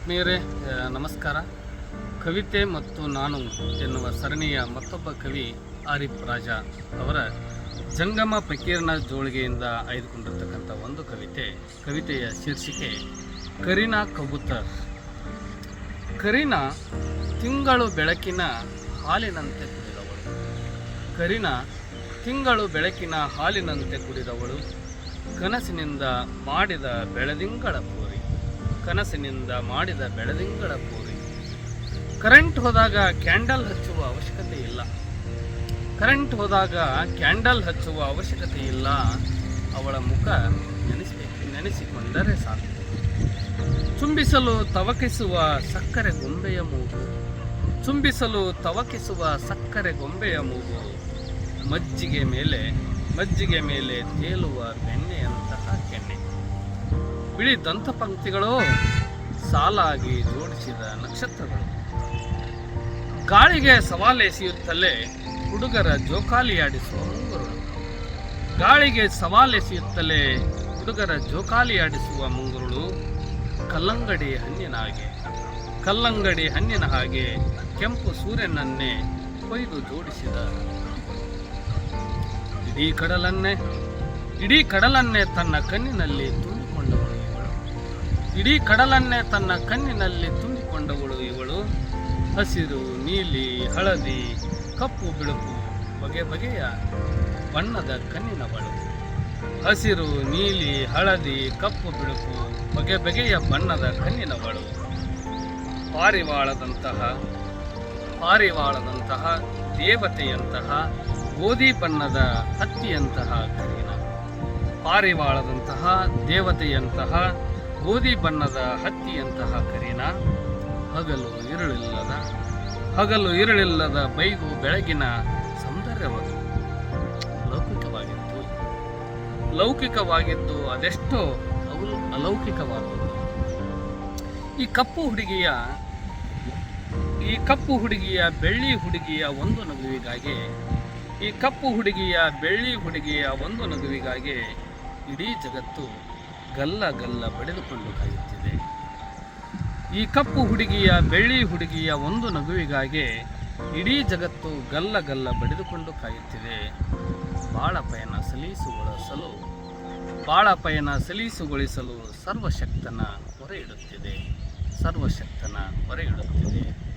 ಆತ್ಮೀಯರೇ ನಮಸ್ಕಾರ. ಕವಿತೆ ಮತ್ತು ನಾನು ಎನ್ನುವ ಸರಣಿಯ ಮತ್ತೊಬ್ಬ ಕವಿ ಆರಿಫ್ ರಾಜಾ ಅವರ ಜಂಗಮ ಫಕೀರನ ಜೋಳಿಗೆಯಿಂದ ಆಯ್ದುಕೊಂಡಿರ್ತಕ್ಕಂಥ ಒಂದು ಕವಿತೆಯ ಶೀರ್ಷಿಕೆ ಕರೀನಾ ಕಬೂತರ್. ಕರೀನಾ ತಿಂಗಳು ಬೆಳಕಿನ ಹಾಲಿನಂತೆ ಕುಡಿದವಳು. ಕರೀನಾ ತಿಂಗಳು ಬೆಳಕಿನ ಹಾಲಿನಂತೆ ಕುಡಿದವಳು. ಕನಸಿನಿಂದ ಮಾಡಿದ ಬೆಳದಿಂಗಳ ಪೂರಿ. ಕನಸಿನಿಂದ ಮಾಡಿದ ಬೆಳದಿಂಗಳ ಪೂರಿ. ಕರೆಂಟ್ ಹೋದಾಗ ಕ್ಯಾಂಡಲ್ ಹಚ್ಚುವ ಅವಶ್ಯಕತೆ ಇಲ್ಲ. ಕರೆಂಟ್ ಹೋದಾಗ ಕ್ಯಾಂಡಲ್ ಹಚ್ಚುವ ಅವಶ್ಯಕತೆ ಇಲ್ಲ. ಅವಳ ಮುಖ ನೆನೆಸಿಕೊಂಡರೆ ಸಾಕು. ಚುಂಬಿಸಲು ತವಕಿಸುವ ಸಕ್ಕರೆ ಗೊಂಬೆಯ ಮೂಗು. ಚುಂಬಿಸಲು ತವಕಿಸುವ ಸಕ್ಕರೆ ಗೊಂಬೆಯ ಮೂಗು. ಮಜ್ಜಿಗೆ ಮೇಲೆ ತೇಲುವ ಬೆಣ್ಣೆಯಂತಹ ಕೆನ್ನೆ. ಬಿಳಿ ದಂತಪಂಕ್ತಿಗಳು ಸಾಲಾಗಿ ಜೋಡಿಸಿದ ನಕ್ಷತ್ರಗಳು. ಗಾಳಿಗೆ ಸವಾಲೆಸೆಯುತ್ತಲೇ ಹುಡುಗರ ಜೋಕಾಲಿಯಾಡಿಸುವ ಮುಂಗುರುಳು. ಗಾಳಿಗೆ ಸವಾಲೆಸೆಯುತ್ತಲೇ ಹುಡುಗರ ಜೋಕಾಲಿಯಾಡಿಸುವ ಮುಂಗುರುಳು. ಕಲ್ಲಂಗಡಿ ಹಣ್ಣಿನ ಹಾಗೆ ಕೆಂಪು ಸೂರ್ಯನನ್ನೇ ಕೊಯ್ದು ಜೋಡಿಸಿದ. ಇಡೀ ಕಡಲನ್ನೇ ತನ್ನ ಕಣ್ಣಿನಲ್ಲಿ ತುಂಬಿಕೊಂಡವಳು ಇವಳು. ಇಡೀ ಕಡಲನ್ನೇ ತನ್ನ ಕಣ್ಣಿನಲ್ಲಿ ತುಂಬಿಕೊಂಡವಳು ಇವಳು. ಹಸಿರು, ನೀಲಿ, ಹಳದಿ, ಕಪ್ಪು, ಬಿಳುಪು ಬಗೆಯ ಬಣ್ಣದ ಕಣ್ಣಿನವಳು. ಹಸಿರು, ನೀಲಿ, ಹಳದಿ, ಕಪ್ಪು, ಬಿಳುಪು ಬಗೆಯ ಬಣ್ಣದ ಕಣ್ಣಿನವಳು. ಪಾರಿವಾಳದಂತಹ ದೇವತೆಯಂತಹ ಗೋಧಿ ಬಣ್ಣದ ಹತ್ತಿಯಂತಹ ಕರೀನಾ. ಪಾರಿವಾಳದಂತಹ ದೇವತೆಯಂತಹ ಗೋಧಿ ಬಣ್ಣದ ಹತ್ತಿಯಂತಹ ಕರೀನಾ. ಹಗಲು ಇರಳಿಲ್ಲದ ಬೈಗು ಬೆಳಗಿನ ಸೌಂದರ್ಯವದು. ಲೌಕಿಕವಾಗಿದ್ದು ಅದೆಷ್ಟೋ ಅಲೌಕಿಕವಾದದ್ದು. ಈ ಕಪ್ಪು ಹುಡುಗಿಯ ಬೆಳ್ಳಿ ಹುಡುಗಿಯ ಒಂದು ನಗುವಿಗಾಗಿ ಇಡೀ ಜಗತ್ತು ಗಲ್ಲ ಬಡಿದುಕೊಂಡು ಕಾಯುತ್ತಿದೆ. ಈ ಕಪ್ಪು ಹುಡುಗಿಯ ಬೆಳ್ಳಿ ಹುಡುಗಿಯ ಒಂದು ನಗುವಿಗಾಗಿ ಇಡೀ ಜಗತ್ತು ಗಲ್ಲ ಬಡಿದುಕೊಂಡು ಕಾಯುತ್ತಿದೆ. ಬಾಳ ಪಯಣ ಸಲೀಸುಗೊಳಿಸಲು ಸರ್ವಶಕ್ತನ ಹೊರೆ ಇಡುತ್ತಿದೆ.